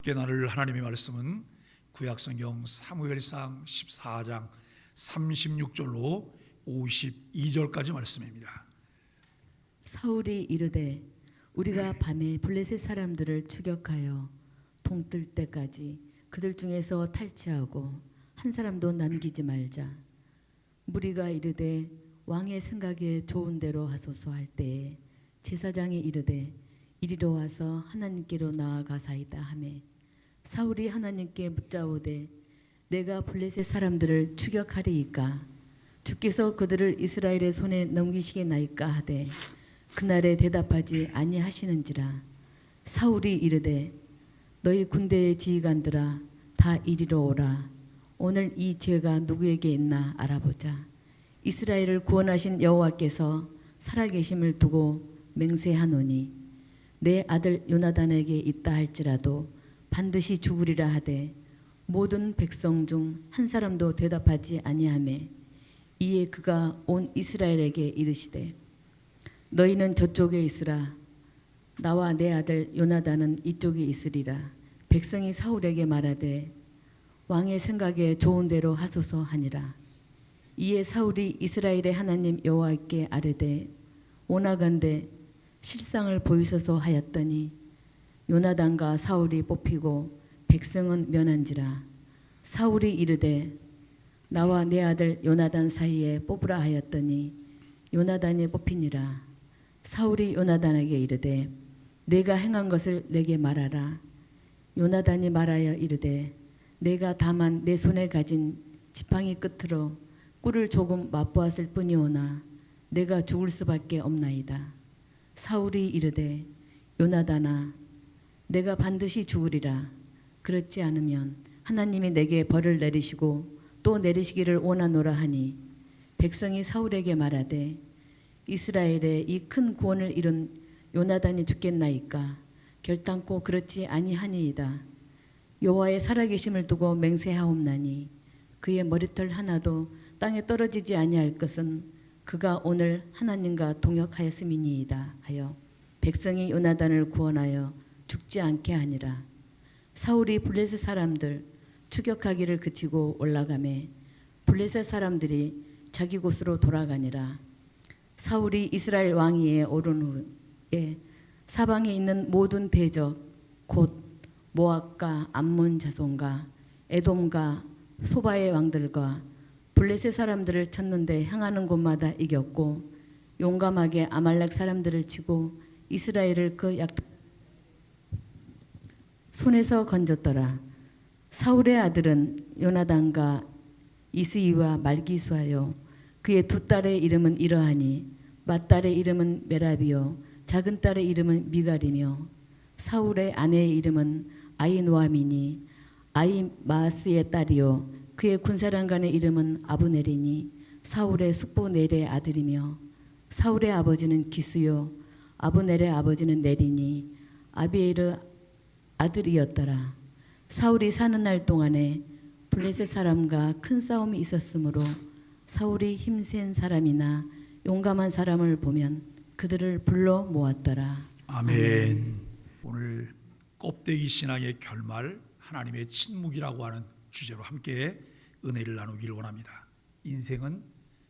함께 나눌 하나님의 말씀은 구약성경 사무엘상 14장 36절로 52절까지 말씀입니다. 사울이 이르되 우리가 밤에 블레셋 사람들을 추격하여 동뜰 때까지 그들 중에서 탈취하고 한 사람도 남기지 말자. 무리가 이르되 왕의 생각에 좋은 대로 하소서 할 때에 제사장이 이르되 이리로 와서 하나님께로 나아가사이다 하매 사울이 하나님께 묻자오되 내가 블레셋 사람들을 추격하리이까 주께서 그들을 이스라엘의 손에 넘기시겠나이까 하되 그날에 대답하지 아니하시는지라. 사울이 이르되 너희 군대의 지휘관들아 다 이리로 오라. 오늘 이 죄가 누구에게 있나 알아보자. 이스라엘을 구원하신 여호와께서 살아계심을 두고 맹세하노니 내 아들 요나단에게 있다 할지라도 반드시 죽으리라 하되 모든 백성 중 한 사람도 대답하지 아니하매 이에 그가 온 이스라엘에게 이르시되 너희는 저쪽에 있으라. 나와 내 아들 요나단은 이쪽에 있으리라. 백성이 사울에게 말하되 왕의 생각에 좋은 대로 하소서 하니라. 이에 사울이 이스라엘의 하나님 여호와께 아뢰되 오나간대 실상을 보이소서 하였더니 요나단과 사울이 뽑히고 백성은 면한지라. 사울이 이르되 나와 내 아들 요나단 사이에 뽑으라 하였더니 요나단이 뽑히니라. 사울이 요나단에게 이르되 내가 행한 것을 내게 말하라. 요나단이 말하여 이르되 내가 다만 내 손에 가진 지팡이 끝으로 꿀을 조금 맛보았을 뿐이오나 내가 죽을 수밖에 없나이다. 사울이 이르되 요나단아 내가 반드시 죽으리라. 그렇지 않으면 하나님이 내게 벌을 내리시고 또 내리시기를 원하노라 하니 백성이 사울에게 말하되 이스라엘에 이 큰 구원을 이룬 요나단이 죽겠나이까. 결단코 그렇지 아니하니이다. 여호와의 살아계심을 두고 맹세하옵나니 그의 머리털 하나도 땅에 떨어지지 아니할 것은 그가 오늘 하나님과 동역하였음이니이다 하여 백성이 요나단을 구원하여 죽지 않게 하니라. 사울이 블레셋 사람들 추격하기를 그치고 올라가매 블레셋 사람들이 자기 곳으로 돌아가니라. 사울이 이스라엘 왕위에 오른 후에 사방에 있는 모든 대적 곧 모압과 암몬 자손과 에돔과 소바의 왕들과 블레셋 사람들을 쳤는데 향하는 곳마다 이겼고 용감하게 아말렉 사람들을 치고 이스라엘을 그 손에서 건졌더라. 사울의 아들은 요나단과 이스이와 말기수하여 그의 두 딸의 이름은 이러하니 맏딸의 이름은 메라비요 작은 딸의 이름은 미갈이며 사울의 아내의 이름은 아히노아미니 아히마스의 딸이요 그의 군사령관의 이름은 아브넬이니 사울의 숙부 넬의 아들이며 사울의 아버지는 기스요 아브넬의 아버지는 넬이니 아비에르 아들이었더라. 사울이 사는 날 동안에 블레셋 사람과 큰 싸움이 있었으므로 사울이 힘센 사람이나 용감한 사람을 보면 그들을 불러 모았더라. 아멘. 오늘 껍데기 신앙의 결말 하나님의 침묵이라고 하는 주제로 함께 은혜를 나누기를 원합니다. 인생은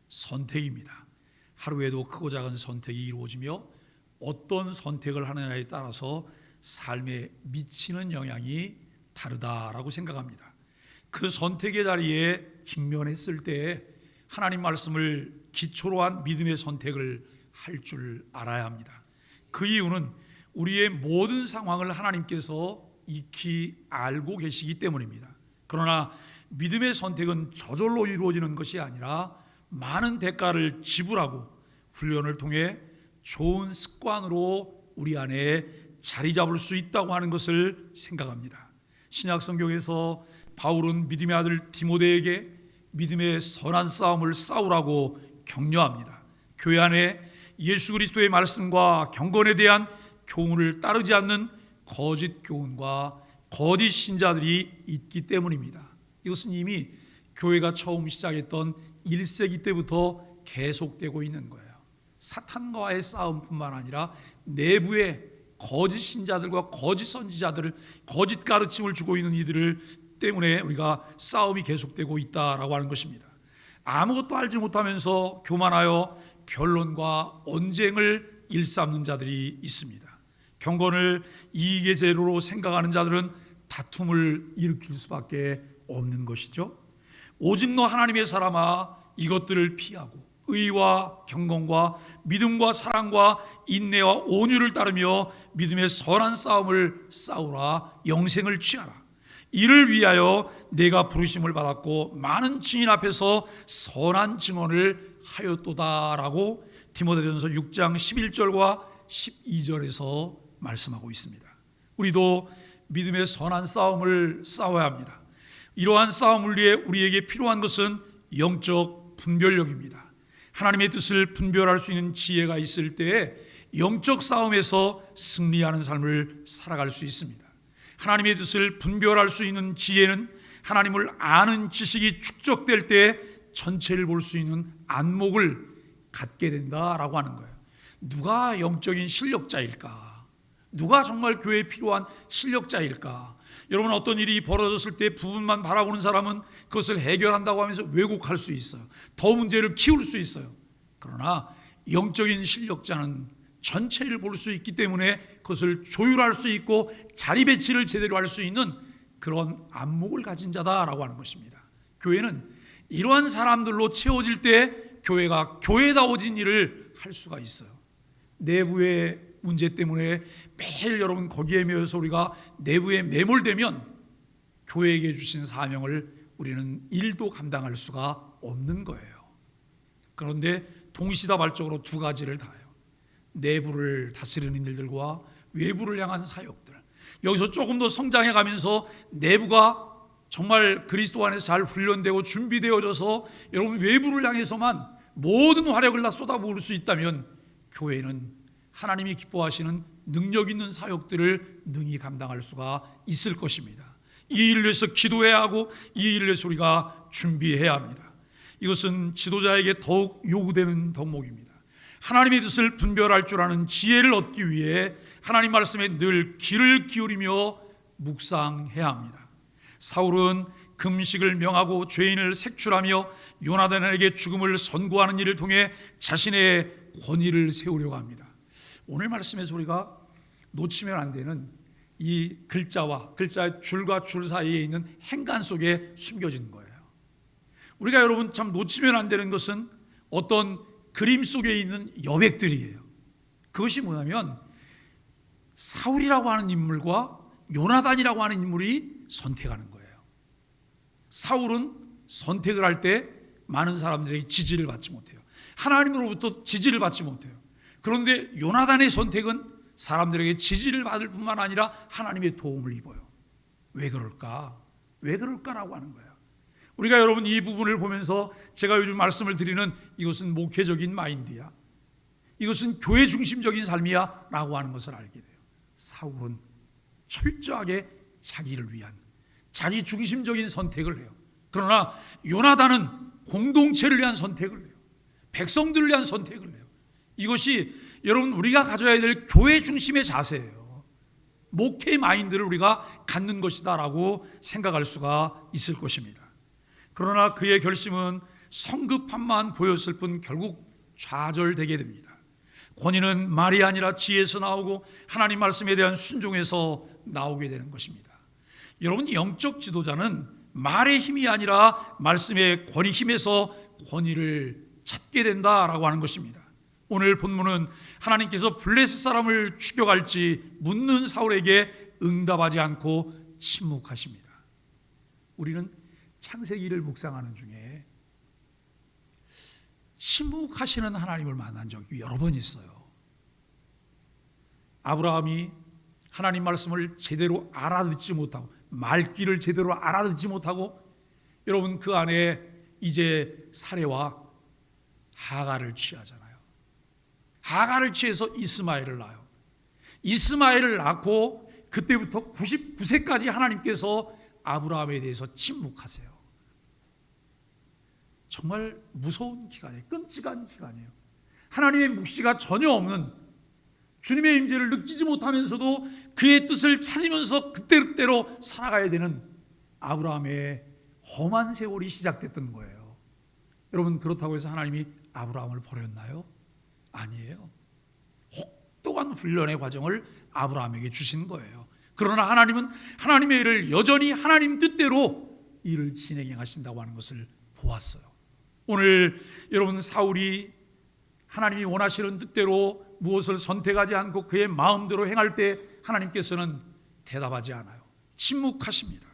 선택입니다. 하루에도 크고 작은 선택이 이루어지며 어떤 선택을 하느냐에 따라서 삶에 미치는 영향이 다르다라고 생각합니다. 그 선택의 자리에 직면했을 때 하나님 말씀을 기초로 한 믿음의 선택을 할 줄 알아야 합니다. 그 이유는 우리의 모든 상황을 하나님께서 익히 알고 계시기 때문입니다. 그러나 믿음의 선택은 저절로 이루어지는 것이 아니라 많은 대가를 지불하고 훈련을 통해 좋은 습관으로 우리 안에 자리 잡을 수 있다고 하는 것을 생각합니다. 신약 성경에서 바울은 믿음의 아들 디모데에게 믿음의 선한 싸움을 싸우라고 격려합니다. 교회 안에 예수 그리스도의 말씀과 경건에 대한 교훈을 따르지 않는 거짓 교훈과 거짓 신자들이 있기 때문입니다. 이것은 이미 교회가 처음 시작했던 1세기 때부터 계속되고 있는 거예요. 사탄과의 싸움뿐만 아니라 내부에 거짓 신자들과 거짓 선지자들을, 거짓 가르침을 주고 있는 이들을 때문에 우리가 싸움이 계속되고 있다라고 하는 것입니다. 아무것도 알지 못하면서 교만하여 변론과 언쟁을 일삼는 자들이 있습니다. 경건을 이익의 재료로 생각하는 자들은 다툼을 일으킬 수밖에 없는 것이죠. 오직 너 하나님의 사람아, 이것들을 피하고 의와 경건과 믿음과 사랑과 인내와 온유를 따르며 믿음의 선한 싸움을 싸우라. 영생을 취하라. 이를 위하여 내가 부르심을 받았고 많은 증인 앞에서 선한 증언을 하였도다라고 디모데전서 6장 11절과 12절에서 말씀하고 있습니다. 우리도 믿음의 선한 싸움을 싸워야 합니다. 이러한 싸움을 위해 우리에게 필요한 것은 영적 분별력입니다. 하나님의 뜻을 분별할 수 있는 지혜가 있을 때에 영적 싸움에서 승리하는 삶을 살아갈 수 있습니다. 하나님의 뜻을 분별할 수 있는 지혜는 하나님을 아는 지식이 축적될 때 전체를 볼 수 있는 안목을 갖게 된다라고 하는 거예요. 누가 영적인 실력자일까? 누가 정말 교회에 필요한 실력자일까? 여러분, 어떤 일이 벌어졌을 때 부분만 바라보는 사람은 그것을 해결한다고 하면서 왜곡할 수 있어요. 더 문제를 키울 수 있어요. 그러나 영적인 실력자는 전체를 볼 수 있기 때문에 그것을 조율할 수 있고 자리 배치를 제대로 할 수 있는 그런 안목을 가진 자다라고 하는 것입니다. 교회는 이러한 사람들로 채워질 때 교회가 교회다워진 일을 할 수가 있어요. 내부의 문제 때문에 매일 여러분 거기에 매여서 우리가 내부에 매몰되면 교회에게 주신 사명을 우리는 일도 감당할 수가 없는 거예요. 그런데 동시다발적으로 두 가지를 다 해요. 내부를 다스리는 일들과 외부를 향한 사역들. 여기서 조금 더 성장해 가면서 내부가 정말 그리스도 안에서 잘 훈련되고 준비되어져서 여러분 외부를 향해서만 모든 화력을 다 쏟아부을 수 있다면 교회는 하나님이 기뻐하시는 능력 있는 사역들을 능히 감당할 수가 있을 것입니다. 이 일을 위해서 기도해야 하고 이 일을 위해서 우리가 준비해야 합니다. 이것은 지도자에게 더욱 요구되는 덕목입니다. 하나님의 뜻을 분별할 줄 아는 지혜를 얻기 위해 하나님 말씀에 늘 귀를 기울이며 묵상해야 합니다. 사울은 금식을 명하고 죄인을 색출하며 요나단에게 죽음을 선고하는 일을 통해 자신의 권위를 세우려고 합니다. 오늘 말씀에서 우리가 놓치면 안 되는 이 글자와 글자의 줄과 줄 사이에 있는 행간 속에 숨겨진 거예요. 우리가 여러분 참 놓치면 안 되는 것은 어떤 그림 속에 있는 여백들이에요. 그것이 뭐냐면 사울이라고 하는 인물과 요나단이라고 하는 인물이 선택하는 거예요. 사울은 선택을 할 때 많은 사람들에게 지지를 받지 못해요. 하나님으로부터 지지를 받지 못해요. 그런데 요나단의 선택은 사람들에게 지지를 받을 뿐만 아니라 하나님의 도움을 입어요. 왜 그럴까? 왜 그럴까라고 하는 거예요. 우리가 여러분 이 부분을 보면서 제가 요즘 말씀을 드리는 이것은 목회적인 마인드야, 이것은 교회 중심적인 삶이야 라고 하는 것을 알게 돼요. 사울은 철저하게 자기를 위한 자기 중심적인 선택을 해요. 그러나 요나단은 공동체를 위한 선택을 해요. 백성들을 위한 선택을 해요. 이것이 여러분 우리가 가져야 될 교회 중심의 자세예요. 목회 마인드를 우리가 갖는 것이다 라고 생각할 수가 있을 것입니다. 그러나 그의 결심은 성급함만 보였을 뿐 결국 좌절되게 됩니다. 권위는 말이 아니라 지혜에서 나오고 하나님 말씀에 대한 순종에서 나오게 되는 것입니다. 여러분, 영적 지도자는 말의 힘이 아니라 말씀의 권위 힘에서 권위를 찾게 된다라고 하는 것입니다. 오늘 본문은 하나님께서 블레셋 사람을 추격할지 묻는 사울에게 응답하지 않고 침묵하십니다. 우리는 창세기를 묵상하는 중에 침묵하시는 하나님을 만난 적이 여러 번 있어요. 아브라함이 하나님 말씀을 제대로 알아듣지 못하고 말귀를 제대로 알아듣지 못하고 여러분 그 안에 이제 사레와 하갈을 취하잖아요. 하갈을 취해서 이스마엘을 낳아요. 이스마엘을 낳고 그때부터 99세까지 하나님께서 아브라함에 대해서 침묵하세요. 정말 무서운 기간이에요. 끔찍한 기간이에요. 하나님의 묵시가 전혀 없는 주님의 임재를 느끼지 못하면서도 그의 뜻을 찾으면서 그때그때로 살아가야 되는 아브라함의 험한 세월이 시작됐던 거예요. 여러분, 그렇다고 해서 하나님이 아브라함을 버렸나요? 아니에요. 혹독한 훈련의 과정을 아브라함에게 주신 거예요. 그러나 하나님은 하나님의 일을 여전히 하나님 뜻대로 일을 진행해 가신다고 하는 것을 보았어요. 오늘 여러분, 사울이 하나님이 원하시는 뜻대로 무엇을 선택하지 않고 그의 마음대로 행할 때 하나님께서는 대답하지 않아요. 침묵하십니다.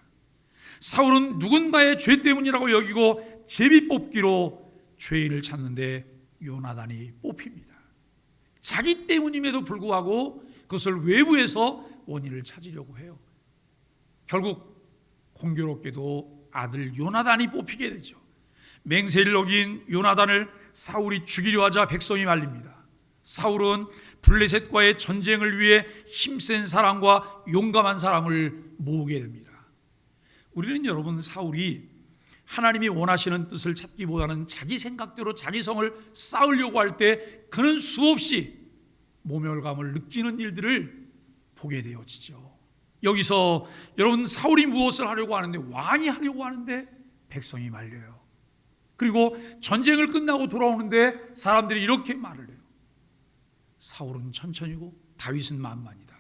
사울은 누군가의 죄 때문이라고 여기고 제비뽑기로 죄인을 찾는데 요나단이 뽑힙니다. 자기 때문임에도 불구하고 그것을 외부에서 원인을 찾으려고 해요. 결국 공교롭게도 아들 요나단이 뽑히게 되죠. 맹세를 어긴 요나단을 사울이 죽이려 하자 백성이 말립니다. 사울은 블레셋과의 전쟁을 위해 힘센 사람과 용감한 사람을 모으게 됩니다. 우리는 여러분, 사울이 하나님이 원하시는 뜻을 찾기보다는 자기 생각대로 자기 성을 쌓으려고 할 때 그는 수없이 모멸감을 느끼는 일들을 보게 되어지죠. 여기서 여러분, 사울이 무엇을 하려고 하는데, 왕이 하려고 하는데 백성이 말려요. 그리고 전쟁을 끝나고 돌아오는데 사람들이 이렇게 말을 해요. 사울은 천천히고 다윗은 만만이다.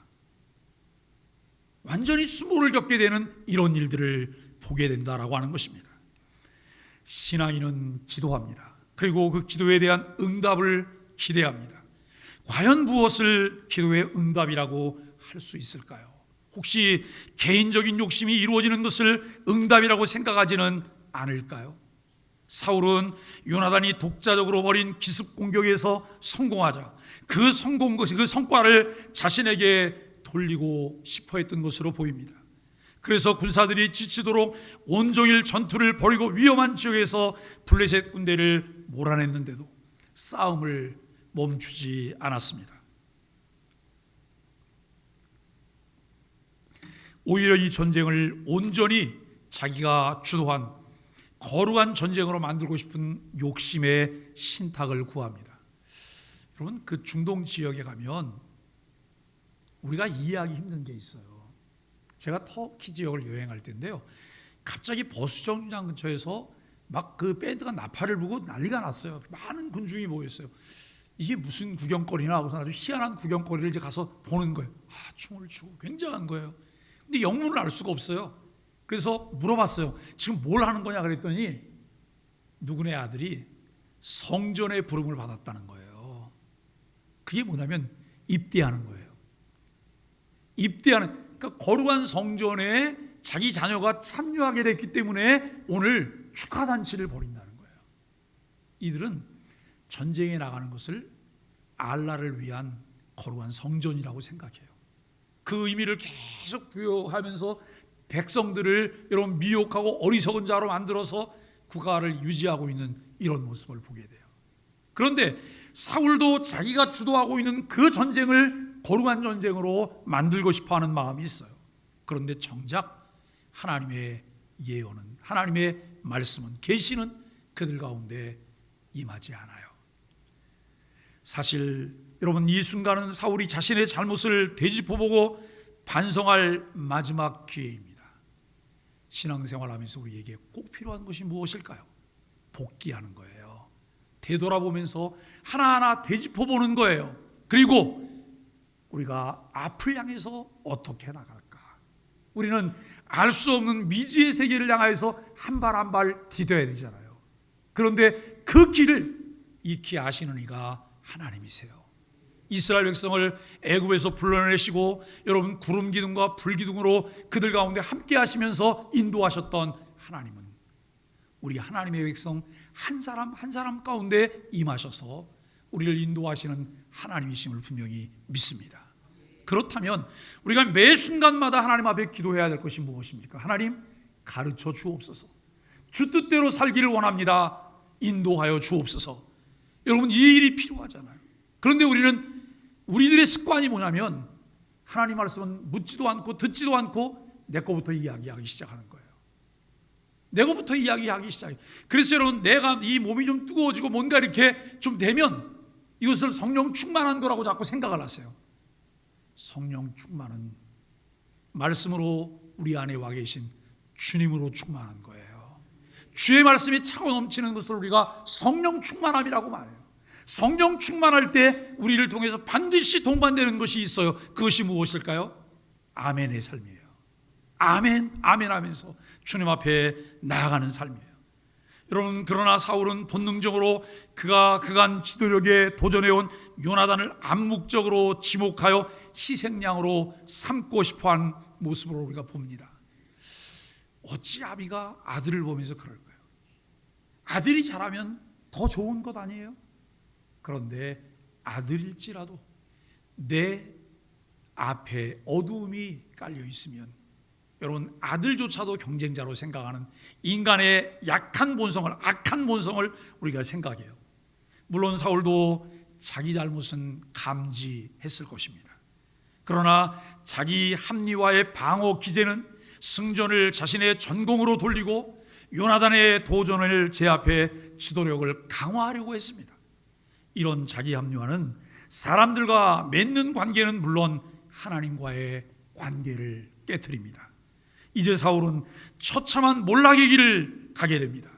완전히 수모를 겪게 되는 이런 일들을 보게 된다라고 하는 것입니다. 신앙인은 기도합니다. 그리고 그 기도에 대한 응답을 기대합니다. 과연 무엇을 기도의 응답이라고 할 수 있을까요? 혹시 개인적인 욕심이 이루어지는 것을 응답이라고 생각하지는 않을까요? 사울은 요나단이 독자적으로 벌인 기습 공격에서 성공하자 그 성과를 자신에게 돌리고 싶어 했던 것으로 보입니다. 그래서 군사들이 지치도록 온종일 전투를 벌이고 위험한 지역에서 블레셋 군대를 몰아냈는데도 싸움을 멈추지 않았습니다. 오히려 이 전쟁을 온전히 자기가 주도한 거룩한 전쟁으로 만들고 싶은 욕심의 신탁을 구합니다. 여러분, 그 중동 지역에 가면 우리가 이해하기 힘든 게 있어요. 제가 터키 지역을 여행할 때인데요, 갑자기 버스정류장 근처에서 막 그 밴드가 나팔을 불고 난리가 났어요. 많은 군중이 모였어요. 이게 무슨 구경거리나 하고서 아주 희한한 구경거리를 이제 가서 보는 거예요. 춤을 추고 굉장한 거예요. 근데 영문을 알 수가 없어요. 그래서 물어봤어요. 지금 뭘 하는 거냐 그랬더니 누구네 아들이 성전의 부름을 받았다는 거예요. 그게 뭐냐면 입대하는 거예요. 입대하는, 그러니까 거룩한 성전에 자기 자녀가 참여하게 됐기 때문에 오늘 축하잔치를 벌인다는 거예요. 이들은 전쟁에 나가는 것을 알라를 위한 거룩한 성전이라고 생각해요. 그 의미를 계속 부여하면서 백성들을 여러분 미혹하고 어리석은 자로 만들어서 국가를 유지하고 있는 이런 모습을 보게 돼요. 그런데 사울도 자기가 주도하고 있는 그 전쟁을 거룩한 전쟁으로 만들고 싶어하는 마음이 있어요. 그런데 정작 하나님의 예언은, 하나님의 말씀은, 계시는 그들 가운데 임하지 않아요. 사실 여러분, 이 순간은 사울이 자신의 잘못을 되짚어보고 반성할 마지막 기회입니다. 신앙생활하면서 우리에게 꼭 필요한 것이 무엇일까요? 복귀하는 거예요. 되돌아보면서 하나하나 되짚어보는 거예요. 그리고 우리가 앞을 향해서 어떻게 나갈까? 우리는 알 수 없는 미지의 세계를 향해서 한 발 한 발 디뎌야 되잖아요. 그런데 그 길을 익히 아시는 이가 하나님이세요. 이스라엘 백성을 애굽에서 불러내시고 여러분 구름 기둥과 불 기둥으로 그들 가운데 함께 하시면서 인도하셨던 하나님은 우리 하나님의 백성 한 사람 한 사람 가운데 임하셔서 우리를 인도하시는 하나님이심을 분명히 믿습니다. 그렇다면 우리가 매 순간마다 하나님 앞에 기도해야 될 것이 무엇입니까? 하나님, 가르쳐 주옵소서. 주 뜻대로 살기를 원합니다. 인도하여 주옵소서. 여러분, 이 일이 필요하잖아요. 그런데 우리들의 습관이 뭐냐면 하나님 말씀은 묻지도 않고 듣지도 않고 내 거부터 이야기하기 시작하는 거예요. 내 거부터 이야기하기 시작해요. 그래서 여러분, 내가 이 몸이 좀 뜨거워지고 뭔가 이렇게 좀 되면 이것을 성령 충만한 거라고 자꾸 생각을 하세요. 성령 충만은 말씀으로 우리 안에 와 계신 주님으로 충만한 거예요. 주의 말씀이 차고 넘치는 것을 우리가 성령 충만함이라고 말해요. 성령 충만할 때 우리를 통해서 반드시 동반되는 것이 있어요. 그것이 무엇일까요? 아멘의 삶이에요. 아멘, 아멘 하면서 주님 앞에 나아가는 삶이에요. 여러분, 그러나 사울은 본능적으로 그가 그간 지도력에 도전해온 요나단을 암묵적으로 지목하여 희생양으로 삼고 싶어한 모습으로 우리가 봅니다. 어찌 아비가 아들을 보면서 그럴까요? 아들이 잘하면 더 좋은 것 아니에요? 그런데 아들일지라도 내 앞에 어두움이 깔려 있으면, 여러분, 아들조차도 경쟁자로 생각하는 인간의 약한 본성을, 악한 본성을 우리가 생각해요. 물론 사울도 자기 잘못은 감지했을 것입니다. 그러나 자기 합리화의 방어 기제는 승전을 자신의 전공으로 돌리고 요나단의 도전을 제압해 지도력을 강화하려고 했습니다. 이런 자기 합리화는 사람들과 맺는 관계는 물론 하나님과의 관계를 깨트립니다. 이제 사울은 처참한 몰락의 길을 가게 됩니다.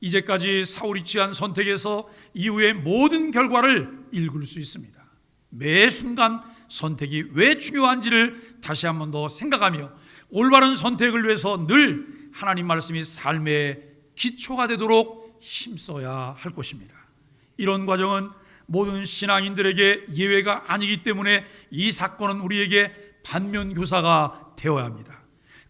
이제까지 사울이 취한 선택에서 이후의 모든 결과를 읽을 수 있습니다. 매 순간 선택이 왜 중요한지를 다시 한 번 더 생각하며 올바른 선택을 위해서 늘 하나님 말씀이 삶의 기초가 되도록 힘써야 할 것입니다. 이런 과정은 모든 신앙인들에게 예외가 아니기 때문에 이 사건은 우리에게 반면교사가 되어야 합니다.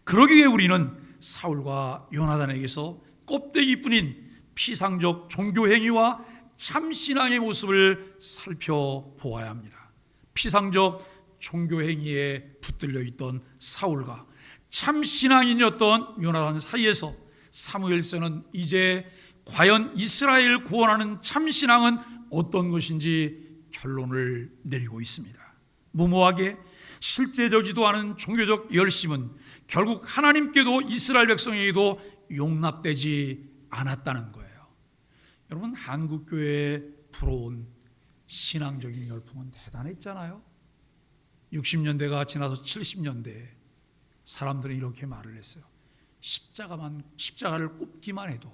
그러기 위해 우리는 사울과 요나단에게서 껍데기뿐인 피상적 종교 행위와 참신앙의 모습을 살펴보아야 합니다. 피상적 종교 행위에 붙들려 있던 사울과 참신앙인이었던 요나단 사이에서 사무엘서는 이제 과연 이스라엘을 구원하는 참신앙은 어떤 것인지 결론을 내리고 있습니다. 무모하게 실제적이지도 않은 종교적 열심은 결국 하나님께도 이스라엘 백성에게도 용납되지 않았다는 거예요. 여러분, 한국교회에 불어온 신앙적인 열풍은 대단했잖아요. 60년대가 지나서 70년대에 사람들은 이렇게 말을 했어요. 십자가를 꼽기만 해도,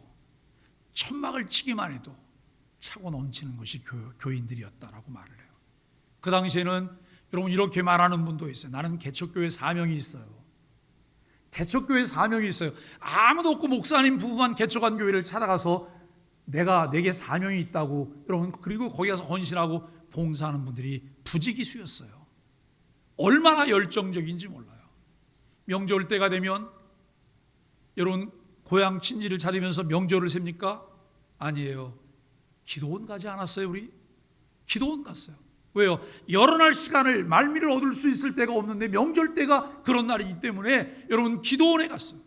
천막을 치기만 해도 차고 넘치는 것이 교인들이었다라고 말을 해요. 그 당시에는 여러분 이렇게 말하는 분도 있어요. 나는 개척교회 사명이 있어요. 개척교회 사명이 있어요. 아무도 없고 목사님 부부만 개척한 교회를 찾아가서 내게 사명이 있다고, 여러분, 그리고 거기 가서 헌신하고 봉사하는 분들이 부지기수였어요. 얼마나 열정적인지 몰라요. 명절 때가 되면 여러분 고향 친지를 차리면서 명절을 셉니까? 아니에요. 기도원 가지 않았어요? 우리 기도원 갔어요. 왜요? 여러 날 시간을, 말미를 얻을 수 있을 때가 없는데 명절 때가 그런 날이기 때문에 여러분 기도원에 갔어요.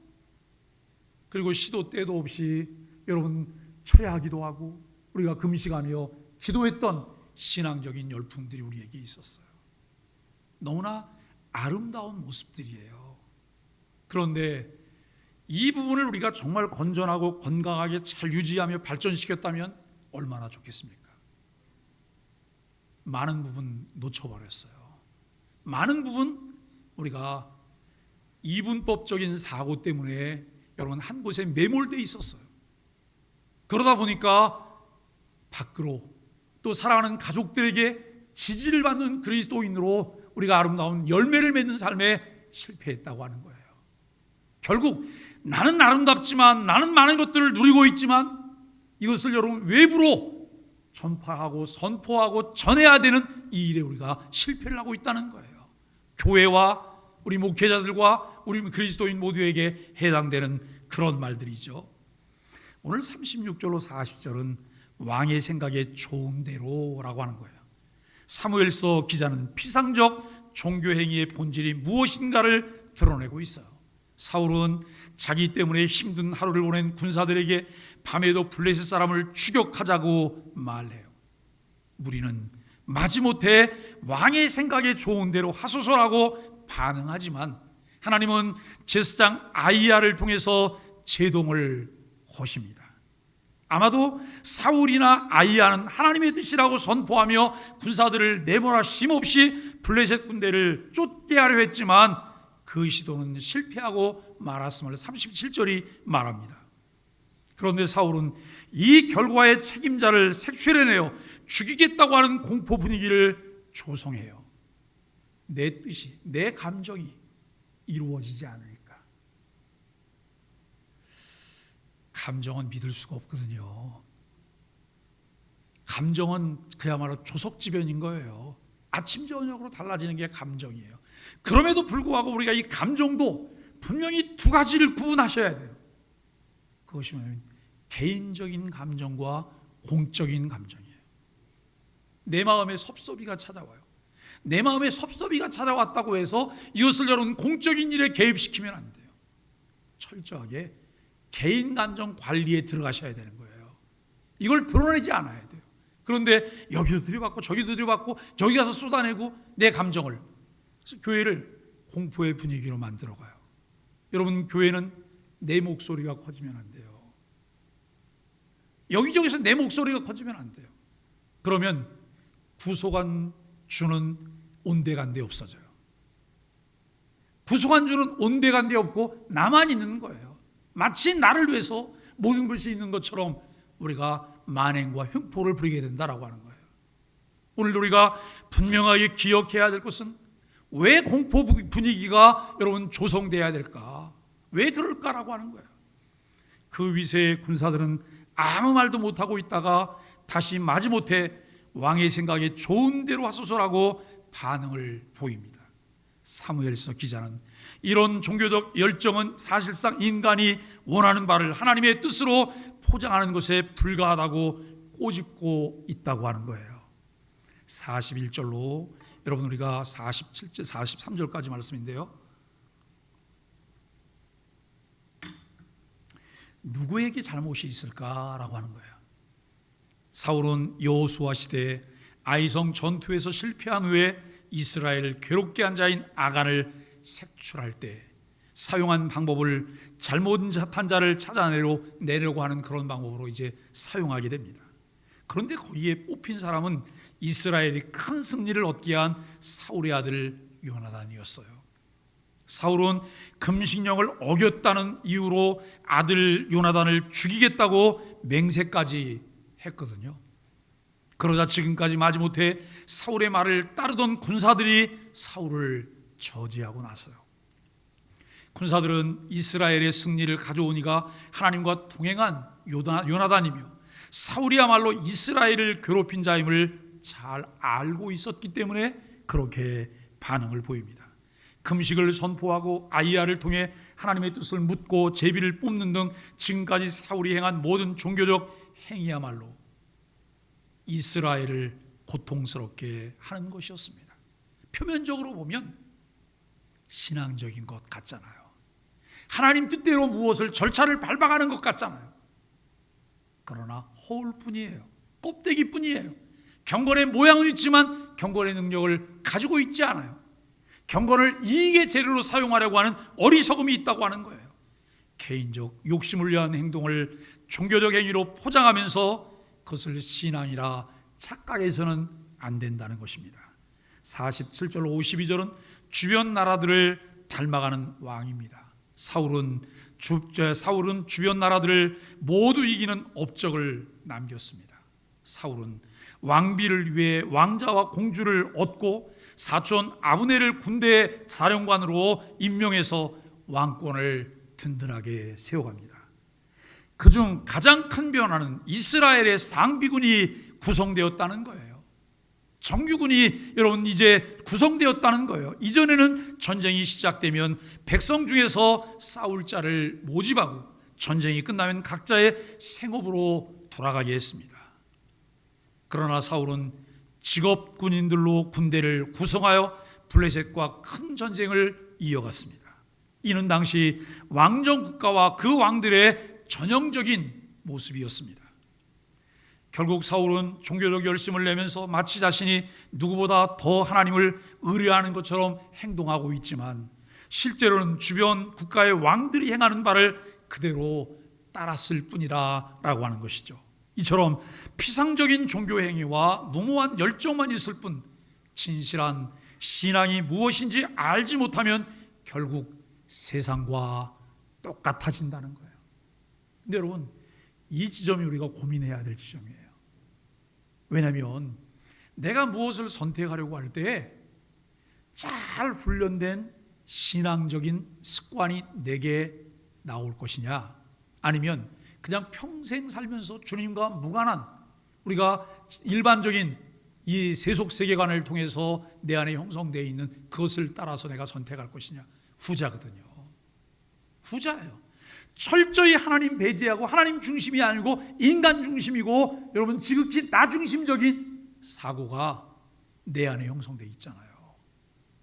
그리고 시도 때도 없이 여러분 철야하기도 하고 우리가 금식하며 기도했던 신앙적인 열풍들이 우리에게 있었어요. 너무나 아름다운 모습들이에요. 그런데 이 부분을 우리가 정말 건전하고 건강하게 잘 유지하며 발전시켰다면 얼마나 좋겠습니까? 많은 부분 놓쳐버렸어요. 많은 부분 우리가 이분법적인 사고 때문에 여러분 한 곳에 매몰되어 있었어요. 그러다 보니까 밖으로 또 사랑하는 가족들에게 지지를 받는 그리스도인으로 우리가 아름다운 열매를 맺는 삶에 실패했다고 하는 거예요. 결국 나는 아름답지만, 나는 많은 것들을 누리고 있지만 이것을 여러분 외부로 전파하고 선포하고 전해야 되는 이 일에 우리가 실패를 하고 있다는 거예요. 교회와 우리 목회자들과 우리 그리스도인 모두에게 해당되는 그런 말들이죠. 오늘 36절로 40절은 왕의 생각에 좋은 대로라고 하는 거예요. 사무엘서 기자는 피상적 종교행위의 본질이 무엇인가를 드러내고 있어요. 사울은 자기 때문에 힘든 하루를 보낸 군사들에게 밤에도 블레셋 사람을 추격하자고 말해요. 무리는 마지못해 왕의 생각에 좋은 대로 하소서라고 반응하지만 하나님은 제사장 아이야를 통해서 제동을 하십니다. 아마도 사울이나 아히야는 하나님의 뜻이라고 선포하며 군사들을 내보라 쉼없이 블레셋 군대를 쫓게 하려 했지만 그 시도는 실패하고 말았음을 37절이 말합니다. 그런데 사울은 이 결과의 책임자를 색출해내어 죽이겠다고 하는 공포 분위기를 조성해요. 내 뜻이, 내 감정이 이루어지지 않으니까. 감정은 믿을 수가 없거든요. 감정은 그야말로 조석지변인 거예요. 아침 저녁으로 달라지는 게 감정이에요. 그럼에도 불구하고 우리가 이 감정도 분명히 두 가지를 구분하셔야 돼요. 그것이 뭐냐면 개인적인 감정과 공적인 감정이에요. 내 마음에 섭섭이가 찾아와요. 내 마음에 섭섭이가 찾아왔다고 해서 이것을 여러분 공적인 일에 개입시키면 안 돼요. 철저하게 개인 감정 관리에 들어가셔야 되는 거예요. 이걸 드러내지 않아야 돼요. 그런데 여기도 들이받고 저기도 들이받고 저기 가서 쏟아내고 내 감정을, 그래서 교회를 공포의 분위기로 만들어가요. 여러분, 교회는 내 목소리가 커지면 안 돼요. 여기저기서 내 목소리가 커지면 안 돼요. 그러면 구속한 주는 온데간데 없어져요. 구속한 주는 온데간데 없고 나만 있는 거예요. 마치 나를 위해서 모든 것이 있는 것처럼 우리가 만행과 횡포를 부리게 된다라고 하는 거예요. 오늘 우리가 분명하게 기억해야 될 것은 왜 공포 분위기가 여러분 조성돼야 될까? 왜 그럴까라고 하는 거예요. 그 위세의 군사들은 아무 말도 못하고 있다가 다시 마지못해 왕의 생각에 좋은 대로 하소서라고 반응을 보입니다. 사무엘서 기자는 이런 종교적 열정은 사실상 인간이 원하는 바를 하나님의 뜻으로 포장하는 것에 불과하다고 꼬집고 있다고 하는 거예요. 41절로 여러분 우리가 47절, 43절까지 말씀인데요. 누구에게 잘못이 있을까라고 하는 거예요. 사울은 여호수아 시대에 아이성 전투에서 실패한 후에 이스라엘을 괴롭게 한 자인 아간을 색출할 때 사용한 방법을 잘못한 자를 찾아내려고 하는 그런 방법으로 이제 사용하게 됩니다. 그런데 거기에 뽑힌 사람은 이스라엘이 큰 승리를 얻게 한 사울의 아들 요나단이었어요. 사울은 금식령을 어겼다는 이유로 아들 요나단을 죽이겠다고 맹세까지 했거든요. 그러자 지금까지 마지못해 사울의 말을 따르던 군사들이 사울을 저지하고 나서요. 군사들은 이스라엘의 승리를 가져오니가 하나님과 동행한 요나단이며 사울이야말로 이스라엘을 괴롭힌 자임을 잘 알고 있었기 때문에 그렇게 반응을 보입니다. 금식을 선포하고 아히야를 통해 하나님의 뜻을 묻고 제비를 뽑는 등 지금까지 사울이 행한 모든 종교적 행위야말로 이스라엘을 고통스럽게 하는 것이었습니다. 표면적으로 보면 신앙적인 것 같잖아요. 하나님 뜻대로 무엇을 절차를 밟아가는 것 같잖아요. 그러나 허울뿐이에요. 껍데기뿐이에요. 경건의 모양은 있지만 경건의 능력을 가지고 있지 않아요. 경건을 이익의 재료로 사용하려고 하는 어리석음이 있다고 하는 거예요. 개인적 욕심을 위한 행동을 종교적 행위로 포장하면서 그것을 신앙이라 착각해서는 안 된다는 것입니다. 47절 52절은 주변 나라들을 닮아가는 왕입니다. 사울은 주변 나라들을 모두 이기는 업적을 남겼습니다. 사울은 왕비를 위해 왕자와 공주를 얻고 사촌 아브넬을 군대 사령관으로 임명해서 왕권을 든든하게 세워갑니다. 그중 가장 큰 변화는 이스라엘의 상비군이 구성되었다는 거예요. 정규군이 여러분 이제 구성되었다는 거예요. 이전에는 전쟁이 시작되면 백성 중에서 싸울 자를 모집하고 전쟁이 끝나면 각자의 생업으로 돌아가게 했습니다. 그러나 사울은 직업 군인들로 군대를 구성하여 블레셋과 큰 전쟁을 이어갔습니다. 이는 당시 왕정 국가와 그 왕들의 전형적인 모습이었습니다. 결국 사울은 종교적 열심을 내면서 마치 자신이 누구보다 더 하나님을 의뢰하는 것처럼 행동하고 있지만 실제로는 주변 국가의 왕들이 행하는 바를 그대로 따랐을 뿐이다라고 하는 것이죠. 이처럼 피상적인 종교 행위와 무모한 열정만 있을 뿐 진실한 신앙이 무엇인지 알지 못하면 결국 세상과 똑같아진다는 거예요. 근데 여러분, 이 지점이 우리가 고민해야 될 지점이에요. 왜냐하면 내가 무엇을 선택하려고 할 때 잘 훈련된 신앙적인 습관이 내게 나올 것이냐, 아니면 그냥 평생 살면서 주님과 무관한 우리가 일반적인 이 세속 세계관을 통해서 내 안에 형성되어 있는 그것을 따라서 내가 선택할 것이냐. 후자거든요. 후자예요. 철저히 하나님 배제하고 하나님 중심이 아니고 인간 중심이고, 여러분 지극히 나 중심적인 사고가 내 안에 형성되어 있잖아요.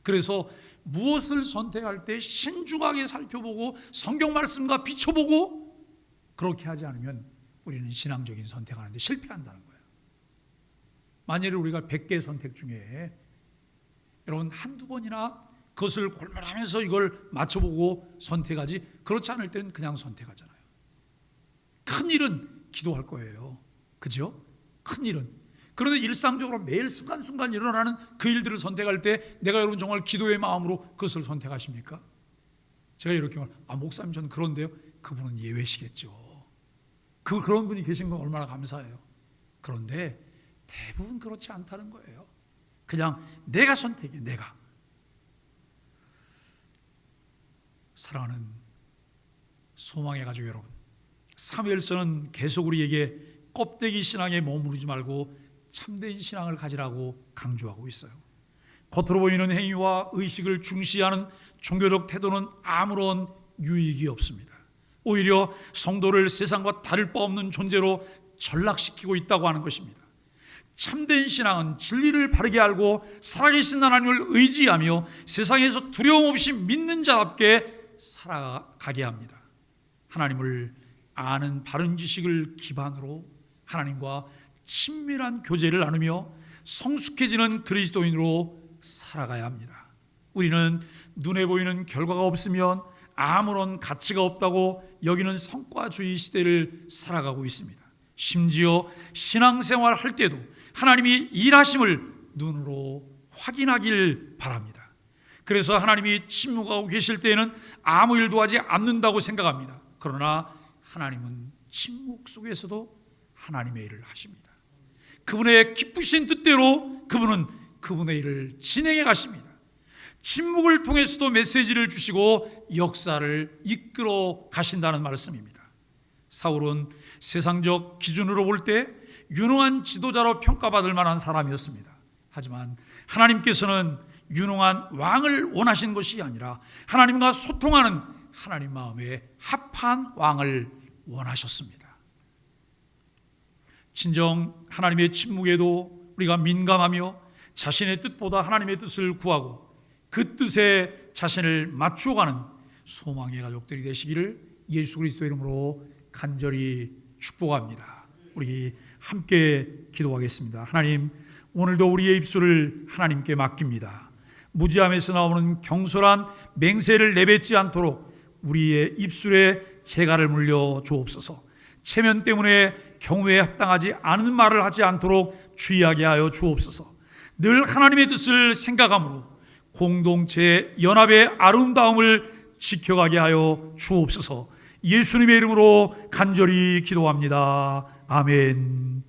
그래서 무엇을 선택할 때 신중하게 살펴보고 성경 말씀과 비춰보고, 그렇게 하지 않으면 우리는 신앙적인 선택하는데 실패한다는 거예요. 만일에 우리가 100개 선택 중에 여러분 한두 번이나 그것을 골몰하면서 이걸 맞춰보고 선택하지, 그렇지 않을 때는 그냥 선택하잖아요. 큰일은 기도할 거예요. 그죠? 큰일은. 그런데 일상적으로 매일 순간순간 일어나는 그 일들을 선택할 때 내가 여러분 정말 기도의 마음으로 그것을 선택하십니까? 제가 이렇게 목사님 저는 그런데요. 그분은 예외시겠죠. 그런 분이 계신 건 얼마나 감사해요. 그런데 대부분 그렇지 않다는 거예요. 그냥 내가 선택해, 내가. 사랑하는 소망의 가족 여러분, 사무엘서는 계속 우리에게 껍데기 신앙에 머무르지 말고 참된 신앙을 가지라고 강조하고 있어요. 겉으로 보이는 행위와 의식을 중시하는 종교적 태도는 아무런 유익이 없습니다. 오히려 성도를 세상과 다를 바 없는 존재로 전락시키고 있다고 하는 것입니다. 참된 신앙은 진리를 바르게 알고 살아계신 하나님을 의지하며 세상에서 두려움 없이 믿는 자답게 살아가게 합니다. 하나님을 아는 바른 지식을 기반으로 하나님과 친밀한 교제를 나누며 성숙해지는 그리스도인으로 살아가야 합니다. 우리는 눈에 보이는 결과가 없으면 아무런 가치가 없다고 여기는 성과주의 시대를 살아가고 있습니다. 심지어 신앙생활 할 때도 하나님이 일하심을 눈으로 확인하길 바랍니다. 그래서 하나님이 침묵하고 계실 때에는 아무 일도 하지 않는다고 생각합니다. 그러나 하나님은 침묵 속에서도 하나님의 일을 하십니다. 그분의 기쁘신 뜻대로 그분은 그분의 일을 진행해 가십니다. 침묵을 통해서도 메시지를 주시고 역사를 이끌어 가신다는 말씀입니다. 사울은 세상적 기준으로 볼 때 유능한 지도자로 평가받을 만한 사람이었습니다. 하지만 하나님께서는 유능한 왕을 원하신 것이 아니라 하나님과 소통하는 하나님 마음에 합한 왕을 원하셨습니다. 진정 하나님의 침묵에도 우리가 민감하며 자신의 뜻보다 하나님의 뜻을 구하고 그 뜻에 자신을 맞추어가는 소망의 가족들이 되시기를 예수 그리스도 이름으로 간절히 축복합니다. 우리 함께 기도하겠습니다. 하나님, 오늘도 우리의 입술을 하나님께 맡깁니다. 무지함에서 나오는 경솔한 맹세를 내뱉지 않도록 우리의 입술에 재갈을 물려 주옵소서. 체면 때문에 경우에 합당하지 않은 말을 하지 않도록 주의하게 하여 주옵소서. 늘 하나님의 뜻을 생각함으로 공동체의 연합의 아름다움을 지켜가게 하여 주옵소서. 예수님의 이름으로 간절히 기도합니다. 아멘.